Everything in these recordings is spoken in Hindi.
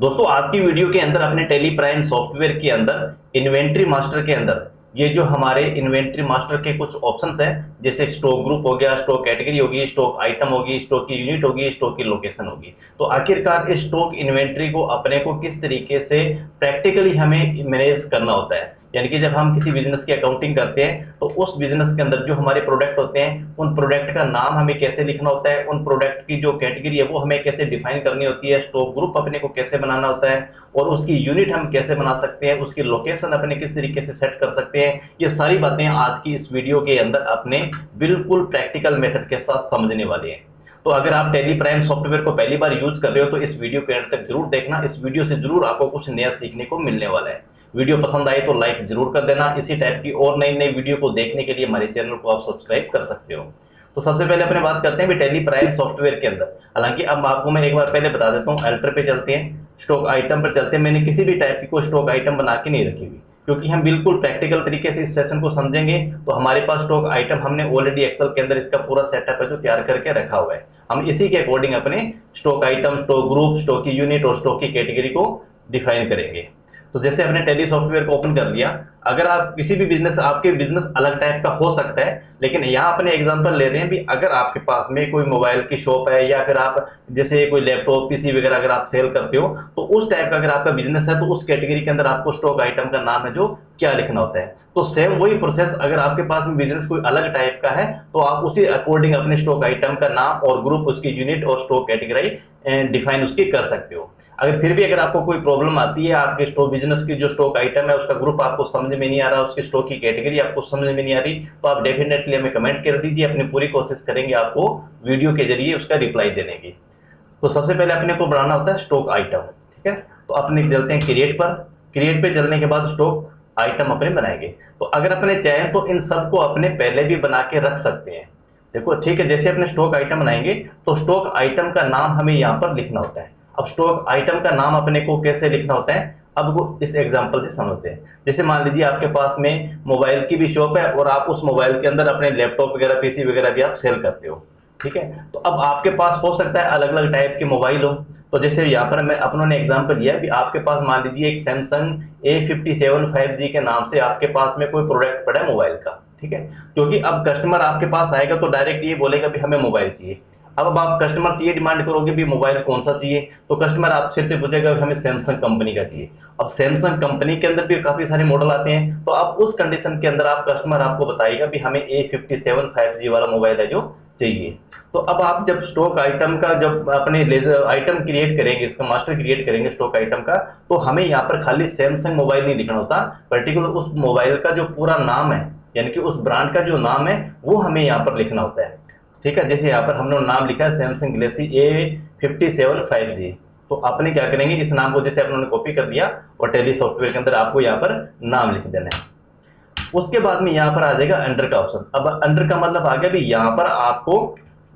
दोस्तों आज की वीडियो के अंदर अपने टेली प्राइम सॉफ्टवेयर के अंदर इन्वेंट्री मास्टर के अंदर ये जो हमारे इन्वेंट्री मास्टर के कुछ ऑप्शंस हैं, जैसे स्टॉक ग्रुप हो गया, स्टॉक कैटेगरी होगी, स्टॉक आइटम होगी, स्टॉक की यूनिट होगी, स्टॉक की लोकेशन होगी। तो आखिरकार इस स्टॉक इन्वेंट्री को अपने को किस तरीके से प्रैक्टिकली हमें मैनेज करना होता है, यानी कि जब हम किसी बिजनेस की अकाउंटिंग करते हैं तो उस बिजनेस के अंदर जो हमारे प्रोडक्ट होते हैं उन प्रोडक्ट का नाम हमें कैसे लिखना होता है, उन प्रोडक्ट की जो कैटेगरी है वो हमें कैसे डिफाइन करनी होती है, स्टॉक ग्रुप अपने को कैसे बनाना होता है और उसकी यूनिट हम कैसे बना सकते हैं, उसकी लोकेशन अपने किस तरीके से सेट कर सकते हैं। ये सारी बातें आज की इस वीडियो के अंदर अपने बिल्कुल प्रैक्टिकल मेथड के साथ समझने वाले हैं। तो अगर आप टेली प्राइम सॉफ्टवेयर को पहली बार यूज कर रहे हो तो इस वीडियो के अंत तक जरूर देखना, इस वीडियो से जरूर आपको कुछ नया सीखने को मिलने वाला है। वीडियो पसंद आए तो लाइक जरूर कर देना। इसी टाइप की और नई नई वीडियो को देखने के लिए हमारे चैनल को आप सब्सक्राइब कर सकते हो। तो सबसे पहले अपने बात करते हैं टेली प्राइम सॉफ्टवेयर के अंदर। हालांकि अब आपको मैं एक बार पहले बता देता हूँ, एल्टर पे चलते हैं, स्टॉक आइटम पर चलते हैं। मैंने किसी भी टाइप की कोई स्टॉक आइटम बना के नहीं रखी हुई, क्योंकि हम बिल्कुल प्रैक्टिकल तरीके से इस सेशन को समझेंगे। तो हमारे पास स्टॉक आइटम हमने ऑलरेडी एक्सेल के अंदर इसका पूरा सेटअप है जो तैयार करके रखा हुआ है। हम इसी के अकॉर्डिंग अपने stock item, stock group, stock की यूनिट और स्टॉक की कैटेगरी को डिफाइन करेंगे। तो जैसे हमने टेली सॉफ्टवेयर को ओपन कर लिया, अगर आप किसी भी बिजनेस, आपके बिजनेस अलग टाइप का हो सकता है, लेकिन यहाँ अपने एग्जांपल ले रहे हैं भी अगर आपके पास में कोई मोबाइल की शॉप है या फिर आप जैसे कोई लैपटॉप पीसी वगैरह अगर आप सेल करते हो तो उस टाइप का अगर आपका बिजनेस है तो उस कैटेगरी के अंदर आपको स्टॉक आइटम का नाम है जो क्या लिखना होता है। तो सेम वही प्रोसेस अगर आपके पास में बिजनेस कोई अलग टाइप का है तो आप उसी अकॉर्डिंग अपने स्टॉक आइटम का नाम और ग्रुप, उसकी यूनिट और स्टॉक कैटेगरी डिफाइन उसकी कर सकते हो। अगर फिर भी अगर आपको कोई प्रॉब्लम आती है, आपके स्टॉक बिजनेस की जो स्टॉक आइटम है उसका ग्रुप आपको समझ में नहीं आ रहा, उसकी स्टॉक की कैटेगरी आपको समझ में नहीं आ रही, तो आप डेफिनेटली हमें कमेंट कर दीजिए, अपनी पूरी कोशिश करेंगे आपको वीडियो के जरिए उसका रिप्लाई देने की। तो सबसे पहले अपने को बनाना होता है स्टॉक आइटम, ठीक है। तो अपने चलते हैं क्रिएट पर, क्रिएट पे चलने के बाद स्टॉक आइटम अपने बनाएंगे। तो अगर अपने चाहें तो इन सबको अपने पहले भी बना के रख सकते हैं। देखो ठीक है, जैसे अपने स्टॉक आइटम बनाएंगे तो स्टॉक आइटम का नाम हमें यहाँ पर लिखना होता है। अब स्टॉक आइटम का नाम अपने को कैसे लिखना होता है, अब वो इस एग्जांपल से समझते हैं। जैसे मान लीजिए आपके पास में मोबाइल की भी शॉप है और आप उस मोबाइल के अंदर अपने लैपटॉप वगैरह, पीसी वगैरह भी आप सेल करते हो, ठीक है। तो अब आपके पास हो सकता है अलग अलग टाइप के मोबाइल हो। तो जैसे यहाँ पर मैं अपनों ने एग्जांपल लिया भी, आपके पास मान लीजिए एक सैमसंग A57 5G के नाम से आपके पास में कोई प्रोडक्ट पड़ा है मोबाइल का, ठीक है। क्योंकि अब कस्टमर आपके पास आएगा तो डायरेक्ट ये बोलेगा भी हमें मोबाइल चाहिए। अब आप कस्टमर से ये डिमांड करोगे भी मोबाइल कौन सा चाहिए, तो कस्टमर आपसे फिर से पूछेगा हमें सैमसंग कंपनी का चाहिए। अब सैमसंग कंपनी के अंदर भी काफी सारे मॉडल आते हैं, तो आप उस कंडीशन के अंदर आप कस्टमर आपको बताएगा भी हमें A57 5G वाला मोबाइल है जो चाहिए। तो अब आप जब स्टॉक आइटम का जब अपने लेजर आइटम क्रिएट करेंगे, इसका मास्टर क्रिएट करेंगे स्टॉक आइटम का, तो हमें यहाँ पर खाली सैमसंग मोबाइल नहीं लिखना होता, पर्टिकुलर उस मोबाइल का जो पूरा नाम है, यानी कि उस ब्रांड का जो नाम है वो हमें यहाँ पर लिखना होता है, ठीक है। जैसे यहाँ पर हमने नाम लिखा है सैमसंग गैलेक्सी A57 5G, तो अपने क्या करेंगे, इस नाम को जैसे अपने कॉपी कर लिया और टेली सॉफ्टवेयर के अंदर आपको यहाँ पर नाम लिख देना है। उसके बाद में यहाँ पर आ जाएगा अंडर का ऑप्शन। अब अंडर का मतलब आ गया भी यहाँ पर आपको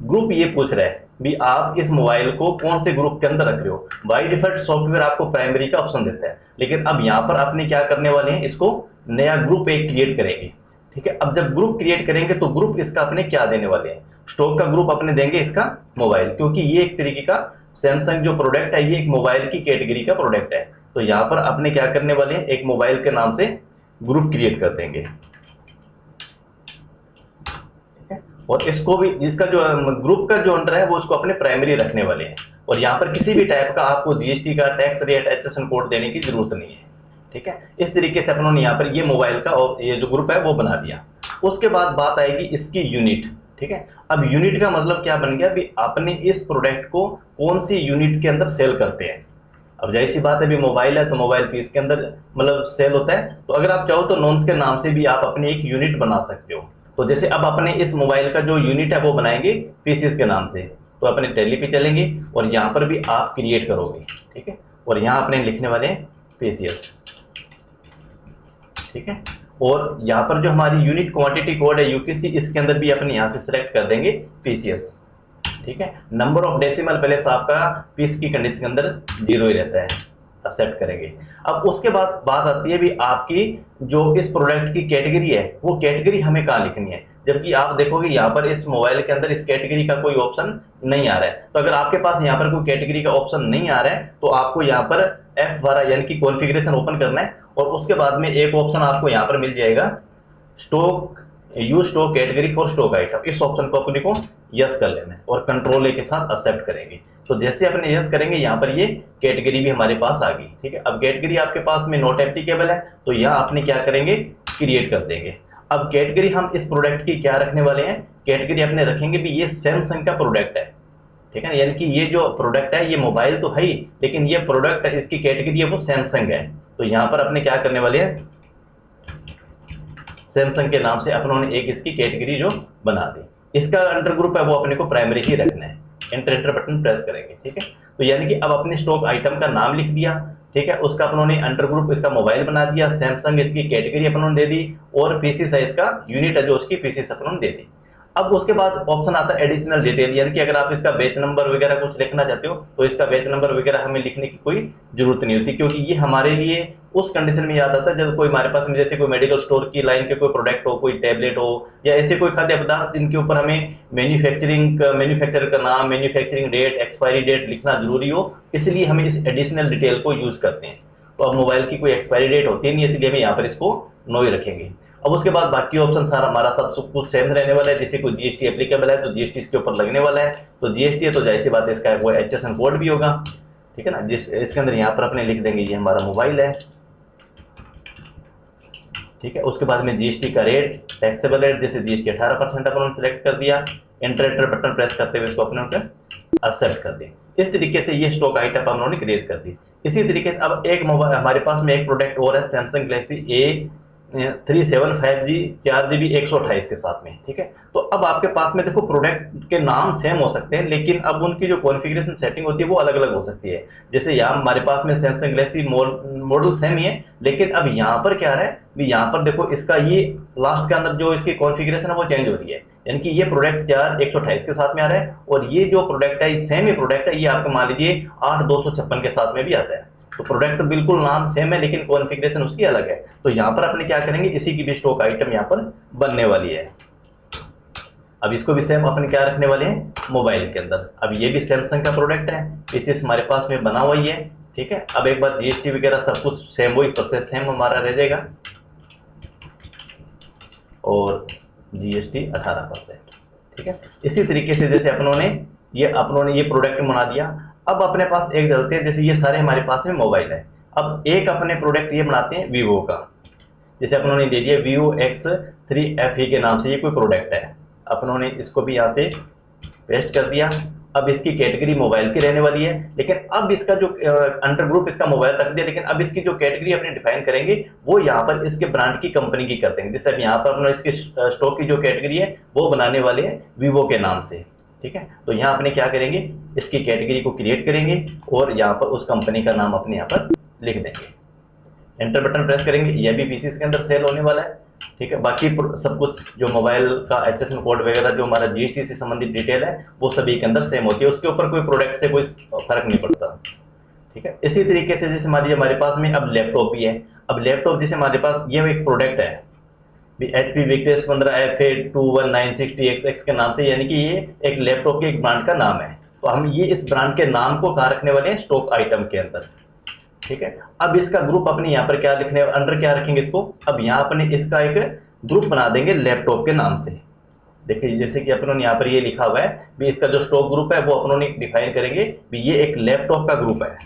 ग्रुप ये पूछ रहा है भी आप इस मोबाइल को कौन से ग्रुप के अंदर रख रहे हो। बाय डिफॉल्ट सॉफ्टवेयर आपको प्राइमरी का ऑप्शन देता है, लेकिन अब यहाँ पर अपने क्या करने वाले हैं, इसको नया ग्रुप एक क्रिएट करेंगे, ठीक है। अब जब ग्रुप क्रिएट करेंगे तो ग्रुप इसका अपने क्या देने वाले हैं, स्टॉक का ग्रुप अपने देंगे इसका मोबाइल, क्योंकि ये एक तरीके का सैमसंग जो प्रोडक्ट है ये एक मोबाइल की कैटेगरी का प्रोडक्ट है। तो यहाँ पर अपने क्या करने वाले हैं, एक मोबाइल के नाम से ग्रुप क्रिएट कर देंगे, और इसको भी, इसका जो ग्रुप का जो अंडर है वो उसको अपने प्राइमरी रखने वाले हैं। और यहाँ पर किसी भी टाइप का आपको जीएसटी का टैक्स रेट HSN कोड देने की जरूरत नहीं है, ठीक है। इस तरीके से अपनों ने यहाँ पर ये मोबाइल का और ये जो ग्रुप है वो बना दिया। उसके बाद बात आएगी इसकी यूनिट, ठीक है। अब यूनिट का मतलब क्या बन गया भी अपने इस प्रोडक्ट को कौन सी यूनिट के अंदर सेल करते हैं। अब जाहिर सी बात है भी मोबाइल है तो मोबाइल पीस के अंदर मतलब सेल होता है, तो अगर आप चाहो तो नॉन्स के नाम से भी आप अपनी एक यूनिट बना सकते हो। तो जैसे अब अपने इस मोबाइल का जो यूनिट है वो बनाएंगे पीसीएस के नाम से, तो अपने टेली पे चलेंगे और यहाँ पर भी आप क्रिएट करोगे, ठीक है। और यहाँ अपने लिखने वाले हैं पीसीएस, ठीक है। और यहाँ पर जो हमारी यूनिट क्वांटिटी कोड है यूकेसी, इसके अंदर भी अपने यहाँ से सिलेक्ट कर देंगे पीसीएस, ठीक है। नंबर ऑफ डेसिमल पहले से आपका पीस की कंडीशन के अंदर 0 ही रहता है, एक्सेप्ट करेंगे। अब उसके बाद बात आती है भी आपकी जो इस प्रोडक्ट की कैटेगरी है वो कैटेगरी हमें कहाँ लिखनी है। जबकि आप देखोगे यहाँ पर इस मोबाइल के अंदर इस कैटेगरी का कोई ऑप्शन नहीं आ रहा है। तो अगर आपके पास यहाँ पर कोई कैटेगरी का ऑप्शन नहीं आ रहा है तो आपको यहाँ पर F12 यानी कि कॉन्फ़िगरेशन ओपन करना है, और उसके बाद में एक ऑप्शन आपको यहाँ पर मिल जाएगा stock, use stock category for stock item. इस ऑप्शन को अपने को यस कर लेना है और कंट्रोल ए के साथ एक्सेप्ट करेंगे। तो जैसे अपने यस करेंगे यहाँ पर ये कैटेगरी भी हमारे पास आ गई। ठीक है, अब कैटेगरी आपके पास में नॉट एप्लीकेबल है तो यहाँ अपने क्या करेंगे, क्रिएट कर देंगे। अब कैटेगरी हम इस प्रोडक्ट की क्या रखने वाले हैं, कैटेगरी अपने रखेंगे भी ये सैमसंग का प्रोडक्ट है। ठीक है, यानी कि ये जो प्रोडक्ट है ये मोबाइल तो है ही, लेकिन ये प्रोडक्ट इसकी कैटेगरी है वो सैमसंग है। तो यहाँ पर अपने क्या करने वाले हैं, सैमसंग के नाम से अपनों एक इसकी कैटेगरी जो बना दी। इसका अंडर ग्रुप है वो अपने को प्राइमरी ही रखना है। एंटर बटन प्रेस करेंगे। ठीक है, तो यानी कि अब अपने स्टॉक आइटम का नाम लिख दिया। ठीक है, उसका अपनों अंडर ग्रुप इसका मोबाइल बना दिया, सैमसंग इसकी कैटेगरी अपनों दे दी, और पीसी साइज का यूनिट है जो उसकी पीसी अपनों दे दी। अब उसके बाद ऑप्शन आता है एडिशनल डिटेल, यानी कि अगर आप इसका बैच नंबर वगैरह कुछ लिखना चाहते हो तो इसका बैच नंबर वगैरह हमें लिखने की कोई जरूरत नहीं होती, क्योंकि ये हमारे लिए उस कंडीशन में याद आता है जब कोई हमारे पास में जैसे कोई मेडिकल स्टोर की लाइन के कोई प्रोडक्ट हो, कोई टैबलेट हो, या ऐसे कोई खाद्य पदार्थ जिनके ऊपर हमें मैन्युफैक्चरर का नाम, मैन्युफैक्चरिंग डेट, एक्सपायरी डेट लिखना जरूरी हो, इसलिए हमें इस एडिशनल डिटेल को यूज करते हैं। तो अब मोबाइल की कोई एक्सपायरी डेट होती नहीं, इसलिए हम यहाँ पर इसको नो ही रखेंगे। अब उसके बाद बाकी ऑप्शन सारा हमारा सब कुछ सेम रहने वाला है। जैसे कोई जीएसटी एप्लीकेबल है तो जीएसटी इसके ऊपर लगने वाला है, तो जीएसटी है तो जाहिर सी बात है इसका कोई HSN कोड भी होगा। ठीक है ना, जिस इसके अंदर यहाँ पर अपने लिख देंगे ये हमारा मोबाइल है। ठीक है, उसके बाद में जीएसटी का रेट, टैक्सेबल रेट, जैसे जीएसटी 18% अपने सेलेक्ट कर दिया। एंटर बटन प्रेस करते हुए इसको अपने एक्सेप्ट कर दिया। इस तरीके से ये स्टॉक आइटम हम लोगों ने क्रिएट कर दी। इसी तरीके से अब एक मोबाइल हमारे पास में एक प्रोडक्ट और है, Samsung Galaxy A375 5G 4GB 128 के साथ में। ठीक है, तो अब आपके पास में देखो प्रोडक्ट के नाम सेम हो सकते हैं, लेकिन अब उनकी जो कॉन्फ़िगरेशन सेटिंग होती है वो अलग अलग हो सकती है। जैसे यहाँ हमारे पास में सैमसंग गैलेक्सी मॉडल सेम ही है, लेकिन अब यहाँ पर क्या है, यहाँ पर देखो इसका ये लास्ट के अंदर जो इसकी कॉन्फ़िगरेशन है वो चेंज हो रही है, यानी कि ये प्रोडक्ट 4/128 के साथ में आ रहा है, और ये जो प्रोडक्ट है सेम ही प्रोडक्ट है, ये आपको मान लीजिए 8/256 के साथ में भी आता है। तो प्रोडक्ट बिल्कुल नाम सेम है लेकिन कॉन्फ़िगरेशन उसकी अलग है। तो यहाँ पर अपने क्या करेंगे, इसी की भी स्टॉक आइटम यहाँ पर बनने वाली है। अब इसको भी सेम अपने क्या रखने वाले हैं, मोबाइल के अंदर। अब ये भी सैमसंग का प्रोडक्ट है, पीसीएस हमारे पास में बना हुआ ही है। ठीक है, अब एक बार जीएसटी वगैरह सब कुछ सेम, वही प्रोसेस सेम हमारा रह जाएगा, और जीएसटी 18%। ठीक है, इसी तरीके से जैसे अपनों ने ये प्रोडक्ट बना दिया। अब अपने पास एक चलते हैं, जैसे ये सारे हमारे पास में मोबाइल है, अब एक अपने प्रोडक्ट ये बनाते हैं वीवो का। जैसे अपनों ने ले लिया Vivo X3 FE के नाम से ये कोई प्रोडक्ट है, अपनों ने इसको भी यहाँ से पेस्ट कर दिया। अब इसकी कैटेगरी मोबाइल की रहने वाली है, लेकिन अब इसका जो अंडर ग्रुप इसका मोबाइल रख दिया, लेकिन अब इसकी जो कैटेगरी अपने डिफाइन करेंगे वो यहाँ पर इसके ब्रांड की कंपनी की करते हैं। जैसे अब यहाँ पर अपने इसके स्टॉक की जो कैटेगरी है वो बनाने वाले हैं वीवो के नाम से। ठीक है, तो यहाँ अपने क्या करेंगे, इसकी कैटेगरी को क्रिएट करेंगे और यहाँ पर उस कंपनी का नाम अपने यहाँ पर लिख देंगे। एंटर बटन प्रेस करेंगे, यह भी पीसी के अंदर सेल होने वाला है। ठीक है, बाकी सब कुछ जो मोबाइल का HSN कोड वगैरह जो हमारा जीएसटी से संबंधित डिटेल है वो सभी के अंदर सेम होती है, उसके ऊपर कोई प्रोडक्ट से कोई फर्क नहीं पड़ता। ठीक है, इसी तरीके से जैसे मान लीजिए हमारे पास में अब लैपटॉप भी है। अब लैपटॉप जैसे हमारे पास ये एक प्रोडक्ट है HP Victus 15 FA21960XX के नाम से, यानी कि ये एक लैपटॉप के एक ब्रांड का नाम है। तो हम ये इस ब्रांड के नाम को कहाँ रखने वाले हैं, स्टॉक आइटम के अंदर। ठीक है, अब इसका ग्रुप अपने यहाँ पर क्या लिखने, अंडर क्या रखेंगे इसको, अब यहाँ अपने इसका एक ग्रुप बना देंगे लैपटॉप के नाम से। देखिए जैसे कि अपनों ने यहाँ पर ये लिखा हुआ है भी इसका जो स्टॉक ग्रुप है वो अपनों ने डिफाइन करेंगे भी ये एक लैपटॉप का ग्रुप है।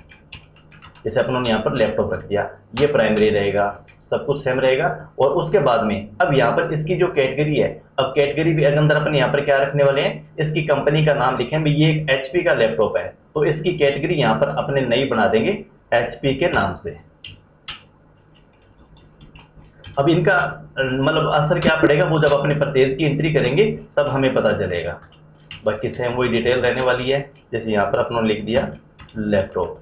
जैसे अपनों ने यहाँ पर लैपटॉप रख दिया, ये प्राइमरी रहेगा, सब कुछ सेम रहेगा। और उसके बाद में अब यहाँ पर इसकी जो कैटेगरी है, अब कैटेगरी भी अंदर अपन यहाँ पर क्या रखने वाले हैं, इसकी कंपनी का नाम लिखें भी ये एक HP का लैपटॉप है, तो इसकी कैटेगरी यहाँ पर अपने नई बना देंगे HP के नाम से। अब इनका मतलब असर क्या पड़ेगा वो जब अपने परचेज की एंट्री करेंगे तब हमें पता चलेगा। बाकी सेम वही डिटेल रहने वाली है, जैसे यहाँ पर अपनों ने लिख दिया लैपटॉप।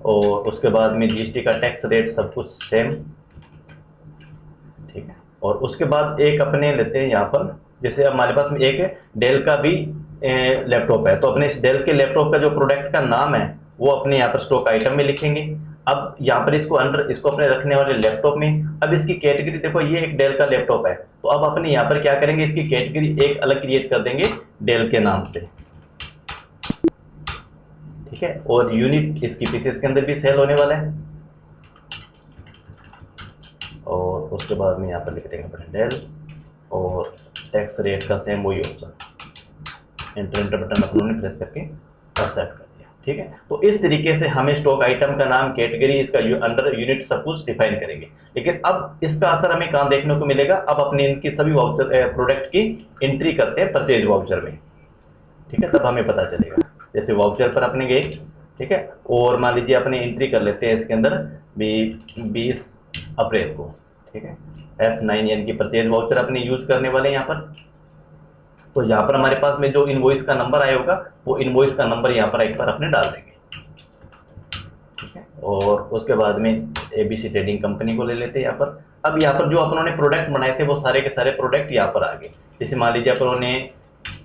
और उसके बाद में जीएसटी का टैक्स रेट सब कुछ सेम। ठीक है, और उसके बाद एक अपने लेते हैं यहाँ पर, जैसे हमारे पास में एक डेल का भी लैपटॉप है, तो अपने इस डेल के लैपटॉप का जो प्रोडक्ट का नाम है वो अपने यहाँ पर स्टॉक आइटम में लिखेंगे। अब यहाँ पर इसको अंडर इसको अपने रखने वाले लैपटॉप में, अब इसकी कैटेगरी देखो ये एक डेल का लैपटॉप है, तो अब अपने यहाँ पर क्या करेंगे, इसकी कैटेगरी एक अलग क्रिएट कर देंगे डेल के नाम से, ठीक है। और यूनिट इसकी पीसीस के अंदर भी सेल होने वाला है, और उसके बाद में यहाँ पर लिख देंगे अपने डेल, और टैक्स रेट का सेम वही ऑप्शन, एंटर बटन अपनों ने प्रेस करके एक्सेप्ट कर दिया, ठीक है। तो इस तरीके से हमें स्टॉक आइटम का नाम, कैटेगरी, इसका अंडर यूनिट सब कुछ डिफाइन करेंगे। लेकिन अब इसका असर हमें कहाँ देखने को मिलेगा, अब अपने इनकी सभी वाउचर प्रोडक्ट की एंट्री करते हैं परचेज वाउचर में, ठीक है, तब हमें पता चलेगा। जैसे वाउचर पर अपने गए, ठीक है, और मान लीजिए अपने एंट्री कर लेते हैं इसके अंदर भी 20 अप्रैल को, ठीक है, F9 यानी कि परचेज वाउचर अपने यूज करने वाले हैं यहाँ पर। तो यहाँ पर हमारे पास में जो इनवॉइस का नंबर आया होगा वो इनवॉइस का नंबर यहाँ पर एक बार अपने डाल देंगे, ठीक है। और उसके बाद में ABC ट्रेडिंग कंपनी को ले लेते हैं यहाँ पर। अब यहाँ पर जो अपनों ने प्रोडक्ट बनाए थे वो सारे के सारे प्रोडक्ट यहाँ पर आ गए। जैसे मान लीजिए अपनों ने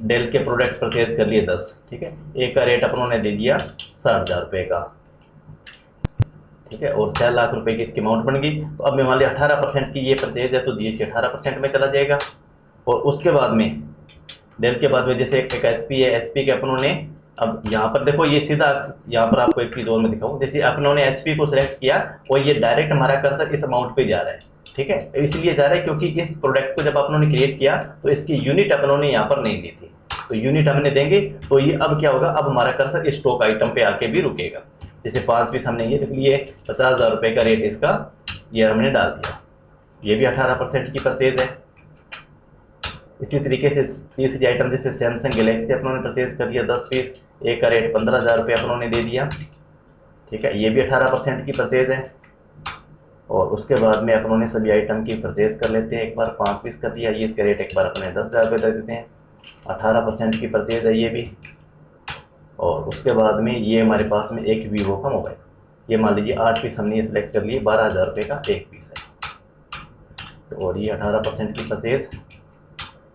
डेल के प्रोडक्ट परचेज कर लिए 10, ठीक है, एक का रेट अपनों ने दे दिया 60,000 रुपये का, ठीक है, और 4 लाख रुपए की इसकी अमाउंट बन गई। तो अब मान लिया 18% की ये परचेज है तो GST 18% में चला जाएगा। और उसके बाद में डेल के बाद में जैसे एक HP है, HP के अपनों ने, अब यहाँ पर देखो ये सीधा, यहाँ पर आपको एक चीज़ और मैं दिखाऊँ, जैसे अपनों ने HP को सिलेक्ट किया और ये डायरेक्ट हमारा कर्सर इस अमाउंट पे जा रहा है, ठीक है, इसलिए जा रहा है क्योंकि इस प्रोडक्ट को जब अपनों ने क्रिएट किया तो इसकी यूनिट अपनों ने यहाँ पर नहीं दी थी, तो यूनिट हमने देंगे तो ये अब क्या होगा, अब हमारा कर्सर इस स्टॉक आइटम पे आके भी रुकेगा। जैसे 5 पीस हमने ये लिख लिए, 50,000 रुपये का रेट इसका ये हमने डाल दिया, ये भी 18% की परचेज है। इसी तरीके से तीसरी आइटम जैसे सैमसंग गैलेक्सी अपनों ने परचेज कर दिया 10 पीस, एक का रेट 15,000 रुपये अपनों ने दे दिया, ठीक है, ये भी 18% की परचेज है। और उसके बाद में अपनों ने सभी आइटम की परचेज कर लेते हैं, एक बार 5 पीस कर दिया, ये इसका रेट एक बार अपने 10,000 रुपये दे देते हैं, 18% की परचेज है ये भी। और उसके बाद में ये हमारे पास में एक वीवो का मोबाइल, ये मान लीजिए 8 पीस हमने ये सिलेक्ट कर लिए, 12,000 रुपये का एक पीस है, और ये 18% की परचेज,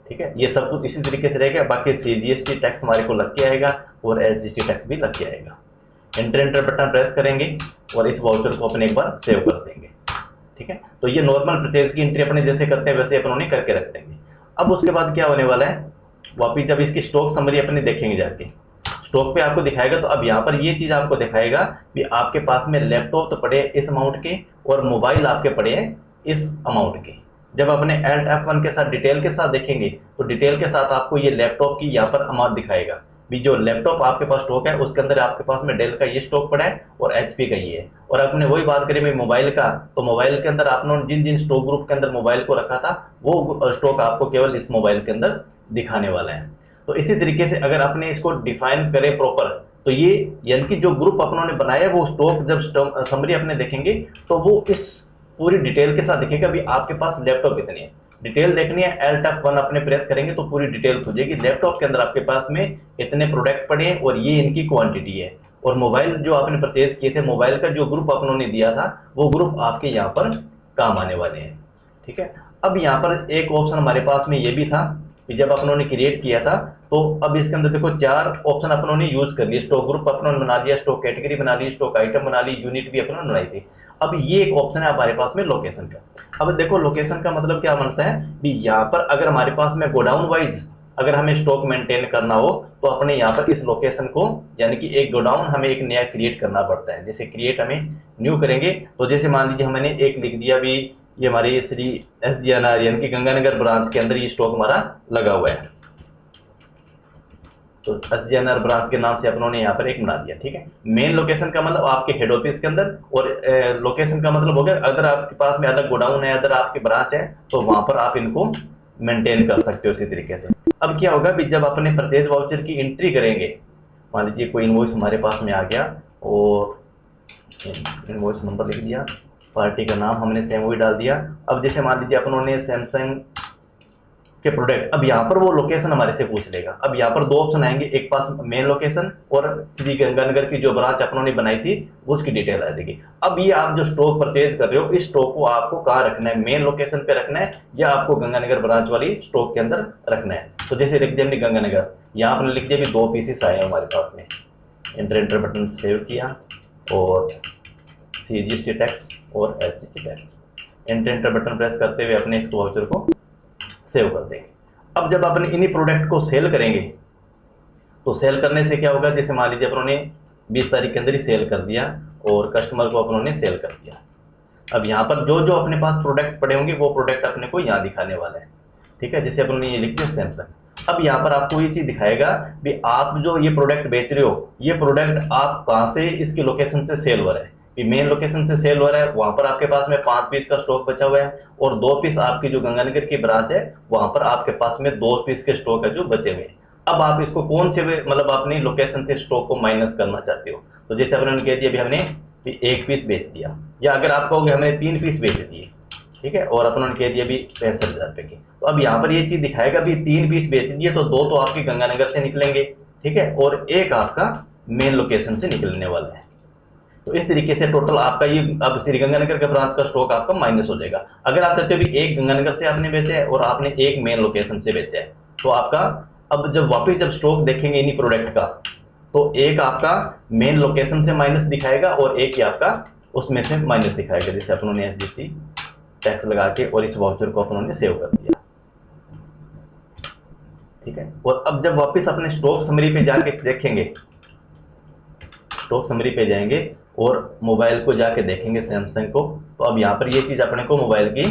ठीक है। ये सब कुछ इसी तरीके से रहेगा। बाकी CGST टैक्स हमारे को लग के आएगा और SGST टैक्स भी लग के आएगा। एंटर बटन प्रेस करेंगे और इस वाउचर को अपने एक बार सेव कर देंगे, ठीक है। तो ये नॉर्मल परचेज की एंट्री अपने जैसे करते हैं वैसे अपनों ने करके रख देंगे। अब उसके बाद क्या होने वाला है, वापिस जब इसकी स्टॉक समरी अपने देखेंगे जाके, स्टॉक पे आपको दिखाएगा, तो अब यहाँ पर ये चीज़ आपको दिखाएगा कि आपके पास में लैपटॉप तो पड़े हैं इस अमाउंट के और मोबाइल आपके पड़े हैं इस अमाउंट के। जब अपने Alt F1 के साथ डिटेल के साथ देखेंगे तो डिटेल के साथ आपको ये लैपटॉप की यहाँ पर अमाउंट दिखाएगा भी, जो लैपटॉप आपके पास स्टॉक है उसके अंदर आपके पास में डेल का ये स्टॉक पड़ा है और HP का ये है। और आपने वही बात करी भाई मोबाइल का, तो मोबाइल के अंदर आपने जिन जिन स्टॉक ग्रुप के अंदर मोबाइल को रखा था वो स्टॉक आपको केवल इस मोबाइल के अंदर दिखाने वाला है। तो इसी तरीके से अगर आपने इसको डिफाइन करें प्रॉपर, तो ये यानी कि जो ग्रुप अपनों ने बनाया वो स्टॉक जब समरी अपने देखेंगे तो वो इस पूरी डिटेल के साथ दिखेगा भी आपके पास लैपटॉप इतनी है। डिटेल देखनी है, Alt F1 अपने प्रेस करेंगे तो पूरी डिटेल खुजेगी, लैपटॉप के अंदर आपके पास में इतने प्रोडक्ट पड़े हैं और ये इनकी क्वांटिटी है। और मोबाइल जो आपने परचेज किए थे, मोबाइल का जो ग्रुप अपनों ने दिया था वो ग्रुप आपके यहाँ पर काम आने वाले हैं, ठीक है। अब यहाँ पर एक ऑप्शन हमारे पास में ये भी था कि जब अपनों ने क्रिएट किया था तो अब इसके अंदर देखो 4 ऑप्शन अपनों ने यूज कर लिए, स्टॉक ग्रुप अपनों ने बना लिया, स्टॉक कैटेगरी बना ली, स्टॉक आइटम बना ली, यूनिट भी अपनों ने बनाई थी। अब ये एक ऑप्शन है हमारे पास में लोकेशन का। अब देखो लोकेशन का मतलब क्या बनता है भी, यहाँ पर अगर हमारे पास में गोडाउन वाइज अगर हमें स्टॉक मेंटेन करना हो तो अपने यहाँ पर इस लोकेशन को यानी कि एक गोडाउन हमें एक नया क्रिएट करना पड़ता है। जैसे क्रिएट हमें न्यू करेंगे तो जैसे मान लीजिए हमने एक लिख दिया भी, ये हमारी श्री SGNR यानी कि गंगानगर ब्रांच के अंदर ये स्टॉक हमारा लगा हुआ है, तो SGNR ब्रांच के नाम से अपनों ने यहाँ पर एक बना दिया, ठीक है। मेन लोकेशन का मतलब आपके हेड ऑफिस के अंदर, और लोकेशन का मतलब हो गया अगर आपके पास में अलग गोडाउन है, अगर आपकी ब्रांच है तो वहां पर आप इनको मेंटेन कर सकते हो इसी तरीके से। अब क्या होगा भी जब अपने परचेज वाउचर की एंट्री करेंगे, मान लीजिए कोई इनवॉइस हमारे पास में आ गया और इनवॉइस नंबर लिख दिया, पार्टी का नाम हमने सेम वही डाल दिया। अब जैसे मान लीजिए अपनों ने सैमसंग के प्रोडक्ट, अब यहाँ पर वो लोकेशन हमारे से पूछ लेगा। अब यहाँ पर 2 ऑप्शन आएंगे, एक पास मेन लोकेशन और श्री गंगानगर की जो ब्रांच अपनों ने बनाई थी उसकी डिटेल आ जाएगी। अब ये आप जो स्टॉक परचेज कर रहे हो इस स्टॉक को आपको कहाँ रखना है, मेन लोकेशन पे रखना है या आपको गंगानगर ब्रांच वाली स्टॉक के अंदर रखना है। तो जैसे लिख दिया हमने गंगानगर, यहाँ आपने लिख दिया भी 2 पीसेस आए हमारे पास में, एंटर बटन सेव किया और CGST टैक्स और SGST tax. Enter button press करते हुए अपने इस वाउचर को सेव कर देंगे। अब जब अपने इन्हीं प्रोडक्ट को सेल करेंगे तो सेल करने से क्या होगा, जैसे मान लीजिए अपनों ने 20 तारीख के अंदर ही सेल कर दिया और कस्टमर को अपनों ने सेल कर दिया। अब यहाँ पर जो जो अपने पास प्रोडक्ट पड़े होंगे वो प्रोडक्ट अपने को यहाँ दिखाने वाला है, ठीक है। जैसे अपने ये लिख दिया सैमसंग। अब यहाँ पर आपको ये चीज़ दिखाएगा भी आप जो ये प्रोडक्ट बेच रहे हो, ये प्रोडक्ट आप कहाँ से, इसकी लोकेशन से सेल हो रहा है। मेन लोकेशन से सेल हो रहा है, वहाँ पर आपके पास में 5 पीस का स्टॉक बचा हुआ है और 2 पीस आपकी जो गंगानगर की ब्रांच है वहाँ पर आपके पास में 2 पीस के स्टॉक है जो बचे हुए हैं। अब आप इसको कौन से मतलब अपनी लोकेशन से स्टॉक को माइनस करना चाहते हो, तो जैसे अपने कह दिया भी हमने 1 पीस बेच दिया, या अगर आप कहोगे हमने 3 पीस बेच दिए, ठीक है, और अपन कह दिया भी 65,000 रुपये की, तो अब यहाँ पर ये चीज़ दिखाएगा भी 3 पीस बेच दिए तो 2 तो आपके गंगानगर से निकलेंगे, ठीक है, और 1 आपका मेन लोकेशन से निकलने वाला है। तो इस तरीके से टोटल आपका ये अब श्री गंगानगर का ब्रांच का स्टॉक आपका माइनस हो जाएगा। अगर आप कहते हो भी 1 गंगानगर से आपने बेचा है और आपने 1 मेन लोकेशन से बेचा है, तो आपका अब जब वापस जब स्टॉक देखेंगे इन्हीं प्रोडक्ट का, तो 1 आपका मेन लोकेशन से माइनस दिखाएगा और 1 ही आपका उसमें से माइनस दिखाएगा। जैसे अपनों ने SGST टैक्स लगा के और इस वाउचर को अपनों ने सेव कर दिया, ठीक है। और अब जब वापस अपने स्टॉक समरी पे जाके देखेंगे, स्टॉक समरी पे जाएंगे और मोबाइल को जाके देखेंगे सैमसंग को, तो अब यहाँ पर ये चीज़ अपने को मोबाइल की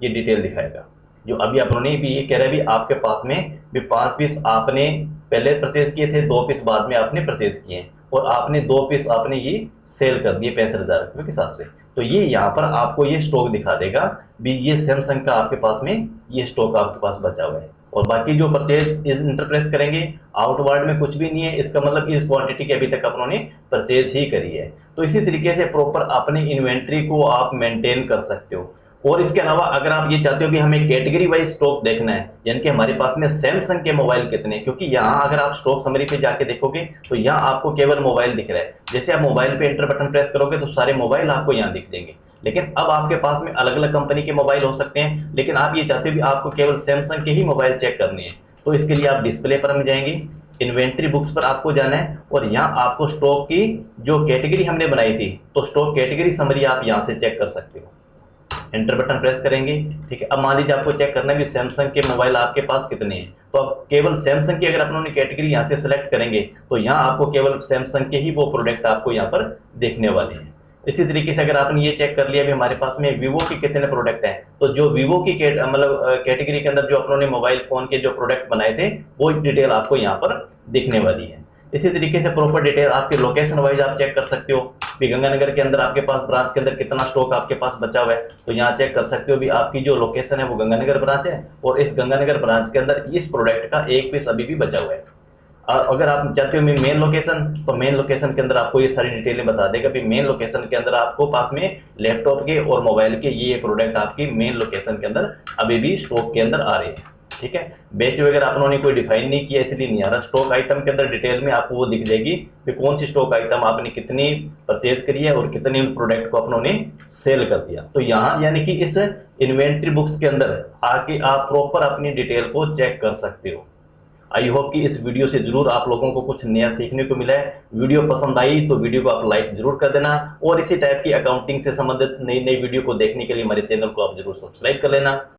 ये डिटेल दिखाएगा। जो अभी अपनों भी ये कह रहा है भी आपके पास में भी 5 पीस आपने पहले परचेज किए थे, 2 पीस बाद में आपने परचेज किए हैं और आपने 2 पीस आपने ये सेल कर दिए 65,000 रुपये के हिसाब से। तो ये यहाँ पर आपको ये स्टॉक दिखा देगा भी ये सैमसंग का आपके पास में ये स्टॉक आपके पास बचा हुआ है। और बाकी जो परचेज इंटरप्रेस करेंगे आउटवर्ड में कुछ भी नहीं है, इसका मतलब इस क्वांटिटी की अभी तक अपनों ने परचेज ही करी है। तो इसी तरीके से प्रॉपर अपनी इन्वेंट्री को आप मेंटेन कर सकते हो। और इसके अलावा अगर आप ये चाहते हो कि हमें कैटेगरी वाइज स्टॉक देखना है, यानी कि हमारे पास में सैमसंग के मोबाइल कितने हैं, क्योंकि यहाँ अगर आप स्टॉक समरी पे जाके देखोगे तो यहाँ आपको केवल मोबाइल दिख रहा है। जैसे आप मोबाइल पे एंटर बटन प्रेस करोगे तो सारे मोबाइल आपको यहाँ दिख जाएंगे, लेकिन अब आपके पास में अलग अलग कंपनी के मोबाइल हो सकते हैं, लेकिन आप ये चाहते हो कि आपको केवल सैमसंग के ही मोबाइल चेक करने हैं। तो इसके लिए आप डिस्प्ले पर हम जाएंगे, इन्वेंट्री बुक्स पर आपको जाना है और यहाँ आपको स्टॉक की जो कैटेगरी हमने बनाई थी, तो स्टॉक कैटेगरी समरी आप यहाँ से चेक कर सकते हो। एंटर बटन प्रेस करेंगे, ठीक है। अब मान लीजिए आपको चेक करना है भी सैमसंग के मोबाइल आपके पास कितने हैं, तो अब केवल सैमसंग की अगर अपनों कैटेगरी यहाँ से सेलेक्ट करेंगे तो यहाँ आपको केवल सैमसंग के ही वो प्रोडक्ट आपको यहाँ पर देखने वाले हैं। इसी तरीके से अगर आपने ये चेक कर लिया भी हमारे पास में वीवो के कितने प्रोडक्ट हैं, तो जो वीवो की मतलब कैटेगरी के अंदर जो अपनों ने मोबाइल फोन के जो प्रोडक्ट बनाए थे वो डिटेल आपको यहाँ पर दिखने वाली है। इसी तरीके से प्रॉपर डिटेल आपके लोकेशन वाइज आप चेक कर सकते हो भी गंगानगर के अंदर आपके पास ब्रांच के अंदर कितना स्टॉक आपके पास बचा हुआ है, तो यहाँ चेक कर सकते हो भी आपकी जो लोकेशन है वो गंगानगर ब्रांच है और इस गंगानगर ब्रांच के अंदर इस प्रोडक्ट का 1 पीस अभी भी बचा हुआ है। और अगर आप चाहते हो मेन लोकेशन, तो मेन लोकेशन के अंदर आपको ये सारी डिटेलें बता देगा कि मेन लोकेशन के अंदर आपको पास में लैपटॉप के और मोबाइल के ये प्रोडक्ट आपकी मेन लोकेशन के अंदर अभी भी स्टॉक के अंदर आ रहे हैं, ठीक है। बेच वगैरह अपनों ने कोई डिफाइन नहीं किया इसलिए नहीं आ रहा। स्टॉक आइटम के अंदर डिटेल में आपको वो दिख जाएगी कि कौन सी स्टॉक आइटम आपने कितनी परचेज करी है और कितने प्रोडक्ट को अपनों ने सेल कर दिया। तो यहाँ यानी कि इस इन्वेंट्री बुक्स के अंदर आके आप प्रॉपर अपनी डिटेल को चेक कर सकते हो। आई होप कि इस वीडियो से जरूर आप लोगों को कुछ नया सीखने को मिला है। वीडियो पसंद आई तो वीडियो को आप लाइक जरूर कर देना और इसी टाइप की अकाउंटिंग से संबंधित नई नई वीडियो को देखने के लिए हमारे चैनल को आप जरूर सब्सक्राइब कर लेना।